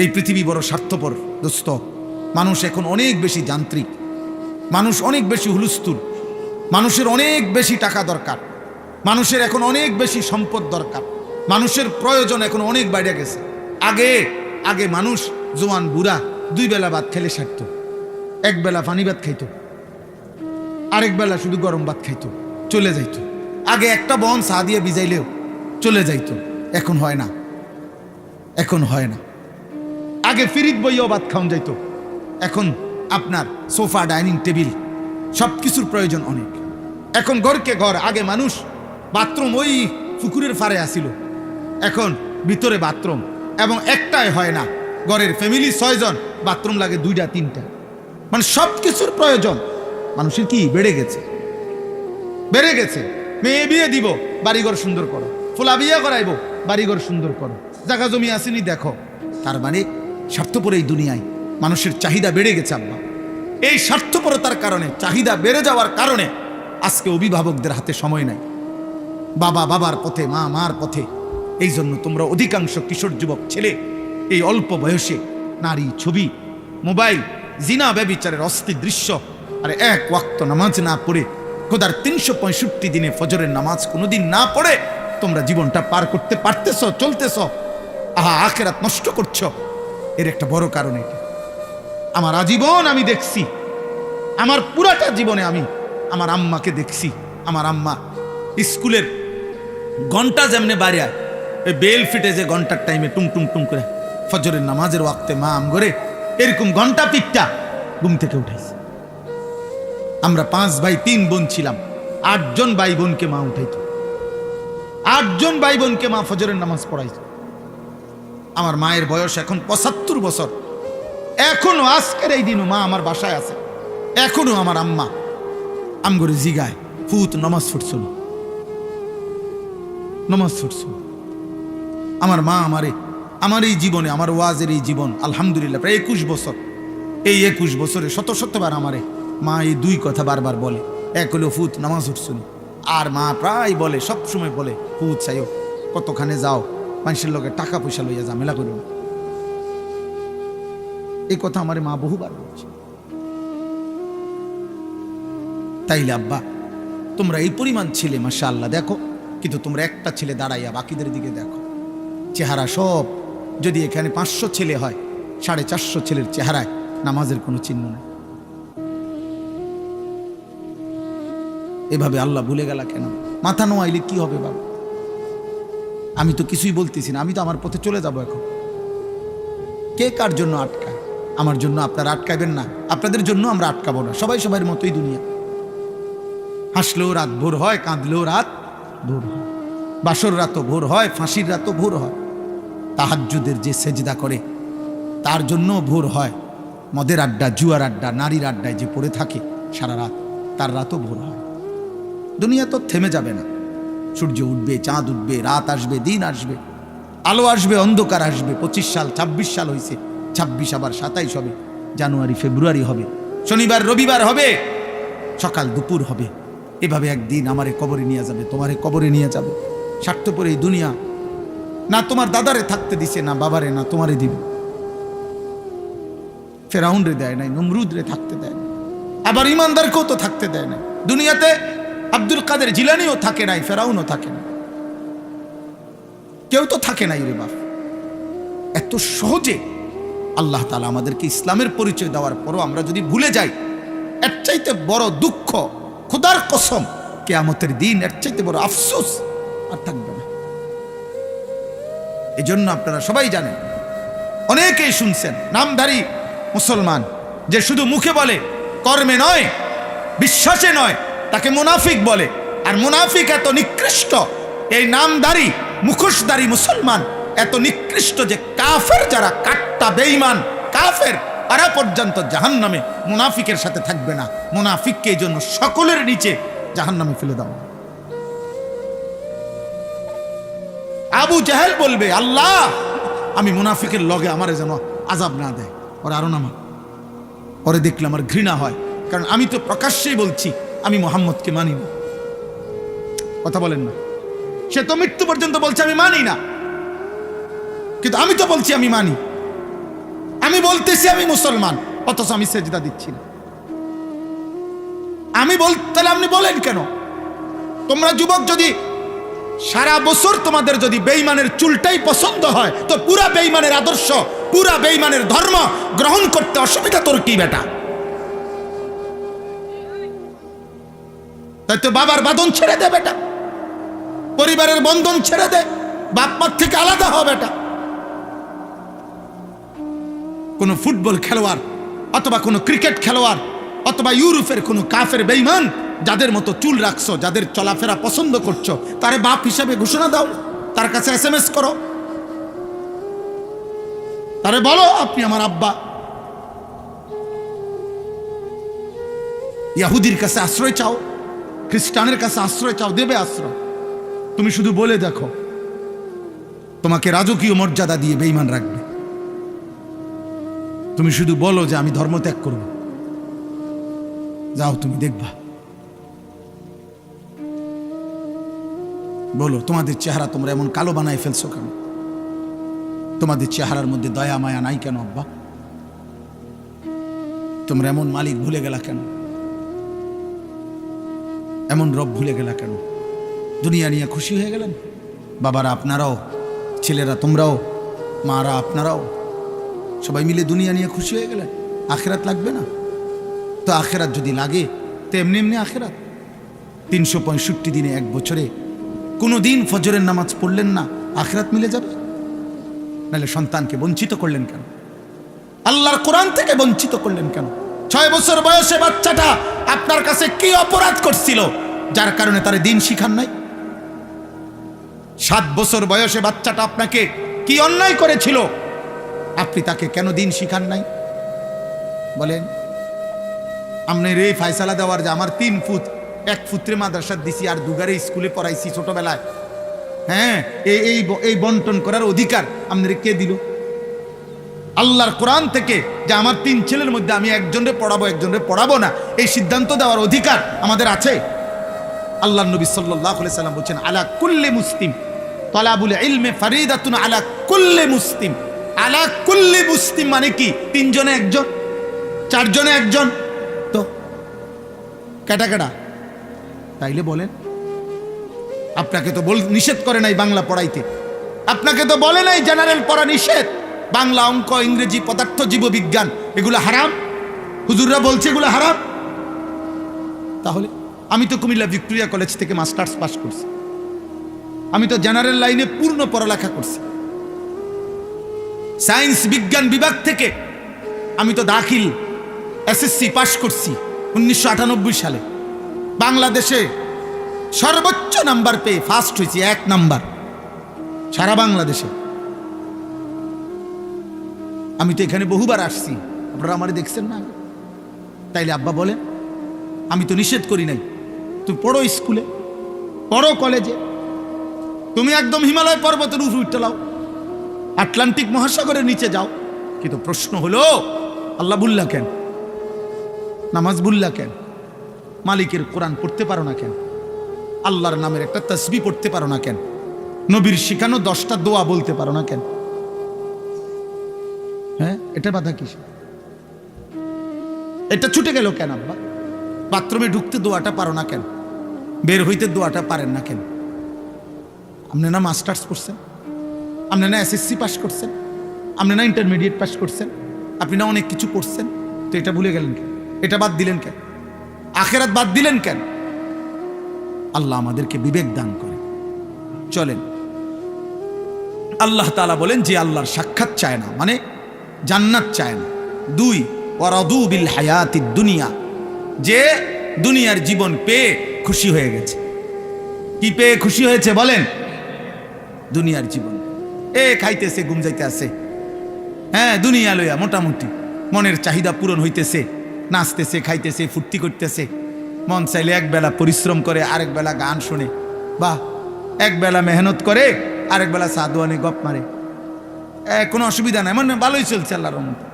এই পৃথিবী বড় স্বার্থপর দোস্ত। মানুষ এখন অনেক বেশি যান্ত্রিক, মানুষ অনেক বেশি হুলস্থুল, মানুষের অনেক বেশি টাকা দরকার, মানুষের এখন অনেক বেশি সম্পদ দরকার, মানুষের প্রয়োজন এখন অনেক বাইরে গেছে। আগে আগে মানুষ জোয়ান বুড়া 2 বেলা ভাত খেলে সারত, 1 বেলা পানি ভাত খাইতো, আরেক বেলা শুধু গরম ভাত খাইতো, চলে যাইতো। আগে একটা বন চা দিয়ে ভিজাইলেও চলে যাইতো। এখন হয় না, এখন হয় না। আগে ফিরিত বইও ভাত খাওয়ান যাইতো, এখন আপনার সোফা, ডাইনিং টেবিল সব কিছুর প্রয়োজন অনেক। এখন ঘরকে ঘর, আগে মানুষ বাথরুম ওই পুকুরের ফারে আসিল, এখন ভিতরে বাথরুম, এবং একটাই হয় না, ঘরের ফ্যামিলি 6 জন, বাথরুম লাগে 2টা 3টা। মানে সব কিছুর প্রয়োজন মানুষের কি বেড়ে গেছে, বেড়ে গেছে। মেয়ে বিয়ে দিব, বাড়িঘর সুন্দর করো, ফুলা বিয়ে করাইবো, বাড়িঘর সুন্দর করো, জায়গা জমি আসেনি দেখো। তার মানে স্বার্থপর এই দুনিয়ায় মানুষের চাহিদা বেড়ে গেছে আব্বা। এই স্বার্থপরতার কারণে, চাহিদা বেড়ে যাওয়ার কারণে আজকে অভিভাবকদের হাতে সময় নাই, বাবা বাবার পথে, মা মার পথে। এই জন্য তোমরা অধিকাংশ কিশোর যুবক ছেলে এই অল্প বয়সে নারী, ছবি, মোবাইল, জিনা, ব্যভিচারের অস্থির দৃশ্য, আর 1 ওয়াক্ত নামাজ না পড়ে, খোদার 365 দিনে ফজরের নামাজ কোনোদিন না পড়ে তোমরা জীবনটা পার করতে পারতেছ, চলতেছ, আহা আখিরাত নষ্ট করছ। এর একটা বড় কারণ এটা। আমার আজীবন আমি দেখছি, আমার পুরাটা জীবনে আমি আমার আম্মাকে দেখছি। আমার আম্মা স্কুলের ঘন্টা যেমনে বাড়িয়া বেল ফিটে যে ঘন্টার টাইমে টুং টুং টুং করে ফজরের নামাজের ওয়াক্তে মা আম করে এরকম ঘন্টা পিঠটা ঘুম থেকে উঠাইছে। আমরা 5 ভাই 3 বোন ছিলাম, 8 জন ভাই বোনকে মা উঠাইতো, 8 জন ভাই বোনকে মা ফজরের নামাজ পড়াইতো। আমার মায়ের বয়স এখন 75 বছর। এখনো আজকের এই দিনও মা আমার বাসায় আছে, এখনো আমার আম্মা আমগরে জিগায়, ফুত নামাজ পড়ছিল, নামাজ পড়ছিল। আমার মা আমার এই জীবনে, আমার ওয়াজের এই জীবন আলহামদুলিল্লাহ প্রায় 21 বছর। এই 21 বছরে শত শতবার আমারে মা এই 2 কথা বারবার বলে। এক হলো ফুত নামাজ উঠছুন, আর মা প্রায় বলে, সবসময় বলে, ফুত চাইও, কতখানে যাও, মানুষের লোকের টাকা পয়সা লইয়া ঝামেলা করো। এই কথা আমার মা বহুবার বলছে। তাইলে আব্বা তোমরা এই পরিমাণ ছেলে মাশাআল্লাহ দেখো, কিন্তু তোমরা একটা ছেলে দাঁড়াইয়া বাকিদের দিকে দেখো, চেহারা সব। যদি এখানে 500 ছেলে হয়, 450 ছেলের চেহারায় নামাজের কোনো চিহ্ন নেই। এভাবে আল্লাহ ভুলে গেল কেন? মাথা নোয়াইলে কি হবে বাবা? আমি তো কিছুই বলতেছি না, আমি তো আমার পথে চলে যাব এখন। কে কার জন্য আটকায়? আমার জন্য আপনারা আটকাবেন না, আপনাদের জন্য আমরা আটকাবো না। সবাই সবার মতোই দুনিয়া। হাসলেও রাত ভোর হয়, কাঁদলেও রাত ভোর হয়, বাসর রাতও ভোর হয়, ফাঁসির রাতও ভোর হয়। তাহাজ্জুদের যে সেজদা করে তার জন্য ভোর হয়। মদের আড্ডা, জুয়ার আড্ডা, নারীর আড্ডায় যে পড়ে থাকে সারা রাত, তার রাতও ভোর হয়। দুনিয়া তো থেমে যাবে না। সূর্য উঠবে, চাঁদ উঠবে, রাত আসবে, দিন আসবে, আলো আসবে, অন্ধকার আসবে। 25 সাল, 26 সাল হয়েছে, 26 আবার 27 হবে, জানুয়ারি ফেব্রুয়ারি হবে, শনিবার রবিবার হবে, সকাল দুপুর হবে। এভাবে একদিন আমারে কবরে নিয়ে যাবে, তোমারে কবরে নিয়ে যাবে। স্বার্থপর এই দুনিয়া না তোমার দাদারে থাকতে দিছে, না বাবারে, না তোমারে দিবে। ফেরাউন রে দেয় নাই, নমরুদ রে থাকতে দেয় না, আবার ইমানদারকেও তো থাকতে দেয় না। দুনিয়াতে আব্দুল কাদের জিলানিও থাকে নাই, ফেরাউনও থাকে না, কেউ তো থাকে নাই রে বাপ। এত সহজে আল্লাহ তাআলা আমাদেরকে ইসলামের পরিচয় দেওয়ার পরও আমরা যদি ভুলে যাই, এর চাইতে বড় দুঃখ, খোদার কসম, কিয়ামতের দিন এর চাইতে বড় আফসোস আর থাকবে না। এই জন্য আপনারা সবাই জানেন, অনেকেই শুনছেন, নামধারী মুসলমান যে শুধু মুখে বলে, কর্মে নয়, বিশ্বাসে নয়, তাকে মুনাফিক বলে। আর মুনাফিক এত নিকৃষ্ট, এই নামধারী মুখোশধারী মুসলমান এত নিকৃষ্ট যে কাফের যারা, কাট্টা বেঈমান কাফের, তারা পর্যন্ত জাহান্নামে মুনাফিকের সাথে থাকবে না। মুনাফিককে এই জন্য সকলের নিচে জাহান্নামে ফেলে দাও। আবু জাহেল বলবে, আল্লাহ আমি মুনাফিকের লগে আমারে যেন আযাব না দেয়, ওরা আরো নামা। ওরে দেখলে আমার ঘৃণা হয়, কারণ আমি তো প্রকাশ্যেই বলছি আমি মুহাম্মদকে মানি না। কথা বলেন না? সে তো মৃত্যু পর্যন্ত বলছে আমি মানি না, কিন্তু আমি তো বলছি আমি মানি। আমি বলতেছি আমি মুসলমান, অথচ আমি সেজদা দিচ্ছি না। তাহলে আপনি বলেন কেন? তোমরা যুবক যদি সারা বছর তোমাদের যদি বেঈমানের চুলটাই পছন্দ হয়, তো পুরা বেঈমানের আদর্শ, পুরা বেঈমানের ধর্ম গ্রহণ করতে অসুবিধা তোর কি বেটা? তাই তো বাবার বাঁধন ছেড়ে দে বেটা, পরিবারের বন্ধন ছেড়ে দে, বাপ মার থেকে আলাদা হ বেটা। কোন ফুটবল খেলোয়াড় অথবা কোন ক্রিকেট খেলোয়াড় অথবা ইউরোপের কোন কাফের বেঈমান যাদের মতো চুল রাখছো, যাদের চলাফেরা পছন্দ করছো, তারে বাপ হিসাবে ঘোষণা দাও, তার কাছে SMS করো, তারে বলো আপনি আমার আব্বা। ইহুদির কাছে আশ্রয় চাও, খ্রিস্টানের কাছে আশ্রয় চাও, দেবে আশ্রয়। তুমি শুধু বলে দেখো, তোমাকে রাজকীয় মর্যাদা দিয়ে বেঈমান রাখবে। তুমি শুধু বলো যে আমি ধর্ম ত্যাগ করব, যাও তুমি দেখবা। বলো তোমাদের চেহারা তোমরা এমন কালো বানায় ফেলছো কেন? তোমাদের চেহারার মধ্যে দয়া মায়া নাই কেন আব্বা? তোমরা এমন মালিক ভুলে গেলা কেন? এমন রব ভুলে গেলা কেন? দুনিয়া নিয়ে খুশি হয়ে গেলেন? বাবারা আপনারাও, ছেলেরা তোমরাও, মারা আপনারাও, সবাই মিলে দুনিয়া নিয়ে খুশি হয়ে গেলেন। আখেরাত লাগবে না তো? আখেরাত যদি লাগে তো এমনি এমনি আখেরাত। 365 দিনে, এক বছরে কোনো দিন ফজরের নামাজ পড়লেন না, আখেরাত মিলে যাবে? নাহলে সন্তানকে বঞ্চিত করলেন কেন? আল্লাহর কোরআন থেকে বঞ্চিত করলেন কেন? 6 বছর বয়সে বাচ্চাটা আপনার কাছে কি অপরাধ করছিল যার কারণে তার দিন শিখান নাই? 7 বছর বয়সে বাচ্চাটা আপনাকে কি অন্যায় করেছিল, আপনি তাকে কেন দিন শিখান নাই? বলেন। আপনি রে ফায়সালা দেওয়ার যে আমার 3 ফুট, 1 ফুত্রে মাদ্রাসা দিছি আর দুগারে স্কুলে পড়াইছি ছোটবেলায়, হ্যাঁ, এই বন্টন করার অধিকার আপনার কে দিল? আল্লাহর কোরআন থেকে যে আমার 3 ছেলের মধ্যে আমি একজনরে পড়াবো, একজনরে পড়াবো না, এই সিদ্ধান্ত দেওয়ার অধিকার আমাদের আছে? আল্লাহর নবী সাল্লাল্লাহু আলাইহি সাল্লাম বলেছেন, আলা কুল্লি মুসলিম তালাবুল ইলমি ফারিদাতুন আলা কুল্লি মুসলিম। আলা কুল্লি মুসলিম মানে কি? 3 জনে একজন, 4 জনে একজন, তো কেটা কেটা? তাইলে বলেন। আপনাকে তো নিষেধ করে নাই বাংলা পড়াইতে, আপনাকে তো বলে নাই জেনারেল পড়া নিষেধ, বাংলা, অঙ্ক, ইংরেজি, পদার্থ, জীববিজ্ঞান এগুলো হারাম। হুজুররা বলছে এগুলো হারাম। তাহলে আমি তো কুমিল্লা ভিক্টোরিয়া কলেজ থেকে মাস্টার্স পাস করছি, আমি তো জেনারেল লাইনে পূর্ণ পড়ালেখা করছি। সায়েন্স বিজ্ঞান বিভাগ থেকে আমি তো দাখিল SSC পাস করছি 1998 সালে। বাংলাদেশে সর্বোচ্চ নাম্বার পেয়ে ফার্স্ট হয়েছি, 1 নাম্বার সারা বাংলাদেশে। আমি তো এখানে বহুবার আসছি, আপনারা আমারে দেখছেন না? তাইলে আব্বা বলেন, আমি তো নিষেধ করি নাই। তুমি পড়ো স্কুলে, পড়ো কলেজে, তুমি একদম হিমালয় পর্বতের উপরে উঠতে লাও, আটলান্টিক মহাসাগরের নিচে যাও। কিন্তু প্রশ্ন হলো, আল্লাহ বুল্লা কেন? নামাজ বুল্লা কেন? মালিকের কোরআন পড়তে পারো না কেন? আল্লাহর নামের একটা তাসবিহ পড়তে পারো না কেন? নবীর শিখানো 10টা দোয়া বলতে পারো না কেন? হ্যাঁ, এটা বাধা কিস? এটা ছুটে গেল কেন আব্বা? বাথরুমে ঢুকতে দোয়াটা পারো না কেন? বের হইতে দোয়াটা পারেন না কেন? আপনি না মাস্টার্স করছেন, আপনি না SSC পাস করছেন, আপনি না ইন্টারমিডিয়েট পাস করছেন, আপনি না অনেক কিছু করছেন, তো এটা ভুলে গেলেন কেন? এটা বাদ দিলেন কেন? আখেরাত বাদ দিলেন কেন? আল্লাহ আমাদেরকে বিবেক দান করে। চলেন, আল্লাহ তাআলা বলেন যে আল্লাহর সাক্ষাৎ চায় না, মানে জান্নাত চায় না। 2, ওয়ারাদু বিল হায়াতিদ দুনিয়া, যে দুনিয়ার জীবন পেয়ে খুশি হয়ে গেছে। কি পেয়ে খুশি হয়েছে বলেন? দুনিয়ার জীবন। খাইতেছে, ঘুম যাইতে আছে, হ্যাঁ, দুনিয়া লইয়া মোটামুটি মনের চাহিদা পূরণ হইতেছে, নাচতেছে, খাইতেছে, ফুর্তি করতেছে। মন চাইলে এক বেলা পরিশ্রম করে, আরেক বেলা গান শুনে, বাহ, এক বেলা মেহনত করে, আরেক বেলা সাদুয়ানি গপ মারে, কোনো অসুবিধা নাই, মানে ভালোই চলছে আল্লাহর রহমতে।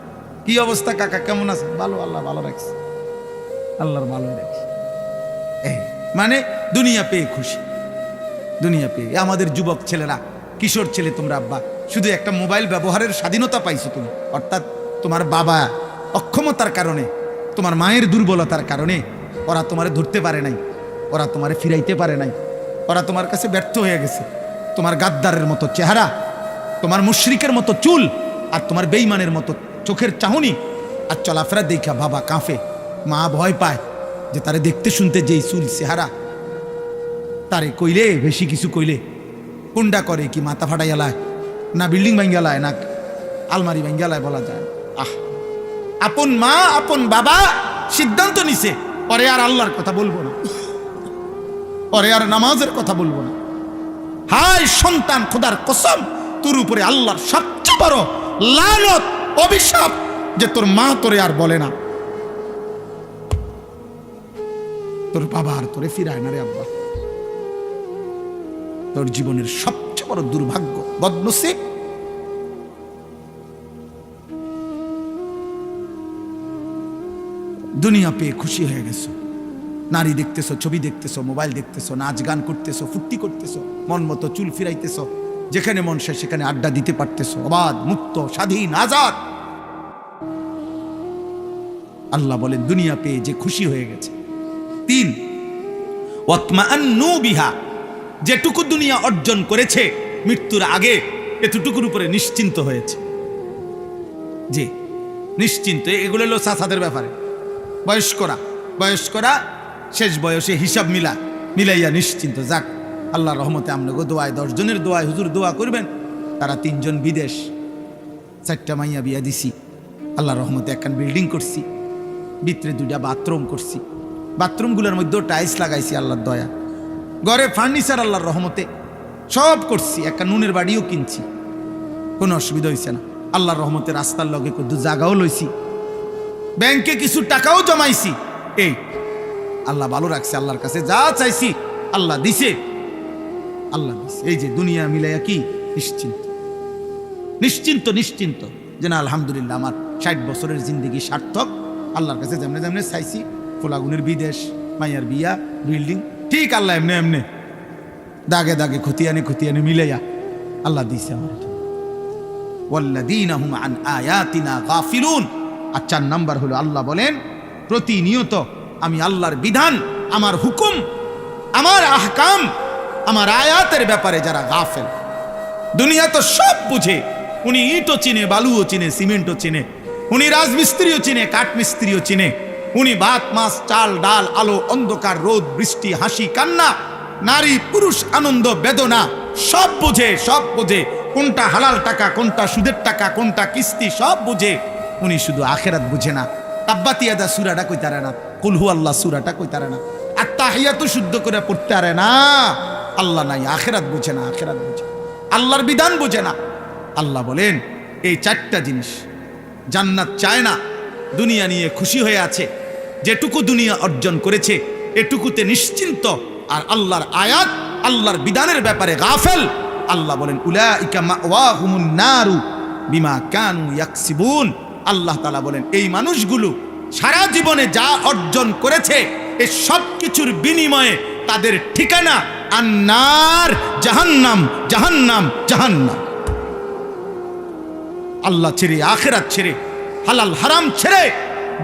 কি অবস্থা কাকা, কেমন আছে? ভালো, আল্লাহ ভালো রাখছে, আল্লাহর ভালো রাখছে। মানে দুনিয়া পেয়ে খুশি, দুনিয়া পেয়ে। আমাদের যুবক ছেলেরা, কিশোর ছেলে, তোমরা আব্বা শুধু একটা মোবাইল ব্যবহারের স্বাধীনতা পাইছো তুমি, অর্থাৎ তোমার বাবা অক্ষমতার কারণে, তোমার মায়ের দুর্বলতার কারণে ওরা তোমারে ধরতে পারে নাই, ওরা তোমারে ফিরাইতে পারে নাই, ওরা তোমার কাছে ব্যর্থ হয়ে গেছে। তোমার গাদ্দারের মতো চেহারা, তোমার মুশরিকের মতো চুল, আর তোমার বেঈমানের মতো চোখের চাহনি আর চলাফেরা দেখা বাবা কাঁপে, মা ভয় পায় যে তারে দেখতে শুনতে যেই চুল চেহারা, তারে কইলে বেশি কিছু কইলে কুন্ডা করে কি মাথা ফাটাইয়ালায়, না বিল্ডিং ভাঙ্গালায়, না আলমারি ভাঙ্গালায় বলা যায়। আপন মা আপন বাবা সিদ্ধান্ত নিছে পরে আর আল্লাহর কথা বলবো না, পরে আর নামাজের কথা বলবো না। হায় সন্তান, খোদার কসম তোর উপরে আল্লাহর সবচেয়ে বড় লানত অভিশাপ যে তোর মা তোরে আর বলে না, তোর বাবা আর তোরে ফিরায় না রে আব্বা। তোর জীবনের সবচেয়ে বড় দুর্ভাগ্য, বদনসিব। দুনিয়া পেয়ে খুশি হয়ে গেছো, নারী দেখতেছো, ছবি দেখতেছো, মোবাইল দেখতেছো, নাচ গান করতেছো, ফুর্তি করতেছো, মন মতো চুল ফিরাইতেছো, যেখানে মন চায় সেখানে আড্ডা দিতে পারতেছো, অবাধ মুক্ত স্বাধীন আজাদ। আল্লাহ বলেন দুনিয়া পেয়ে যে খুশি হয়ে গেছে। 3, ওয়াতমাআন্নু বিহা, যেটুকু দুনিয়া অর্জন করেছে মৃত্যুর আগে এতটুকুর উপরে নিশ্চিন্ত হয়েছে। যে নিশ্চিন্ত, এগুলো হলো চাচাদের ব্যাপারে। বয়স্করা শেষ বয়সে হিসাব মিলাইয়া নিশ্চিন্ত। যাক, আল্লাহর রহমতে আপনাকে দোয়ায় 10 জনের দোয়ায় হুজুর দোয়া করবেন, তারা 3 জন বিদেশ, 4টা মাইয়া বিয়া দিছি, আল্লাহর রহমতে একখান বিল্ডিং করছি, ভিতরে 2টা বাথরুম করছি, বাথরুমগুলোর মধ্যেও টাইলস লাগাইছি আল্লাহর দয়া, ঘরে ফার্নিচার আল্লাহর রহমতে সব করছি, একটা নুনের বাড়িও কিনছি, কোনো অসুবিধা হয়েছে না। আল্লাহর রহমতে রাস্তার লগে কত জায়গাও লইছি, ব্যাংকে কিছু টাকাও জমাইছি। এই আল্লাহ ভালো রাখছে, আল্লাহর কাছে যা চাইছি আল্লাহ দিছে, আল্লাহ দিছে। এই যে দুনিয়া মিলাইয়া কি নিশ্চিন্ত নিশ্চিন্ত নিশ্চিন্ত যে না আলহামদুলিল্লাহ আমার 60 বছরের জিন্দগি সার্থক। আল্লাহর কাছে যেমনে যেমনে চাইছি, ফোলাগুনের বিদেশ, মাইয়ার বিয়া, বিল্ডিং, ঠিক আল্লাহ এমনি এমনি দাগে দাগে খতিয়ানে মিলাইয়া আল্লাহ দিছে আমার। ওয়াল্লাযীনা হুম আন আয়াতিনা গাফিলুন। আর 4 নাম্বার হলো আল্লাহ বলেন প্রতিনিয়ত আমি আল্লাহর বিধান, আমার হুকুম, আমার আহকাম, আমার আয়াতের ব্যাপারে যারা গাফেল। দুনিয়া তো সব বুঝে, উনি ইটও চিনে, বালুও চিনে, সিমেন্টও চিনে, উনি রাজমিস্ত্রিও চিনে, কাঠমিস্ত্রিও চিনে, উনি ভাত মাছ চাল ডাল আলো অন্ধকার রোদ বৃষ্টি হাসি কান্না নারী পুরুষ আনন্দ বেদনা সব বুঝে, সব বুঝে। কোনটা হালাল টাকা, কোনটা সুদের টাকা, কোনটা কিস্তি সব বুঝে। উনি শুধু আখেরাত বুঝে না। তাব্বাতিয়াদা সূরাটা কইতারে না, কুল হু আল্লাহ সূরাটা কইতারে না, আর তাহিয়াতু শুদ্ধ করে পড়তে পারে না। আল্লাহ নাই, আখেরাত বুঝে না, আখেরাত বুঝে, আল্লাহর বিধান বুঝে না। আল্লাহ বলেন এই 4টা জিনিস জান্নাত চায় না, দুনিয়া নিয়ে খুশি হয়ে আছে, যেটুকু দুনিয়া অর্জন করেছে এটুকুতে নিশ্চিন্ত, আর আল্লাহর আয়াত আল্লাহর বিধানের ব্যাপারে গাফেল। আল্লাহ বলেন উলাইকা মাওয়াহুমুন নারু বিমা কানু ইয়াকসিবুন। আল্লাহ তাআলা বলেন এই মানুষগুলো সারা জীবনে যা অর্জন করেছে এই সব কিছুর বিনিময়ে তাদের ঠিকানা আন্নার, জাহান্নাম, জাহান্নাম, জাহান্নাম। আল্লাহ ছেড়ে, আখেরাত ছেড়ে, হালাল হারাম ছেড়ে,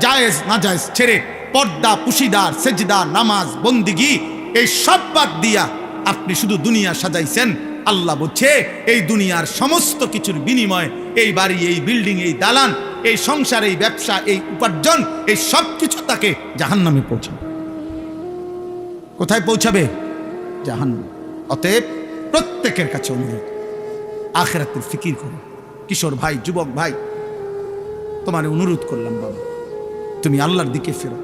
জায়েজ নাজায়েজ ছেড়ে, পর্দা পুশিদার সেজদা নামাজ বন্দিগি এই সব বাদ দিয়া আপনি শুধু দুনিয়া সাজাইছেন। আল্লাহ বলছে এই দুনিয়ার সমস্ত কিছুর বিনিময়ে এই বাড়ি, এই বিল্ডিং, এই দালান, এই সংসার, এই ব্যবসা, এই উপার্জন, এই সব কিছু তাকে জাহান্নামে পৌঁছাবে। কোথায় পৌঁছাবে? জাহান্নাম। অতএব প্রত্যেকের কাছে অনুরোধ, আখিরাতের ফিকির করো। কিশোর ভাই, যুবক ভাই, তোমার অনুরোধ করলাম বাবা, তুমি আল্লাহর দিকে ফেরো।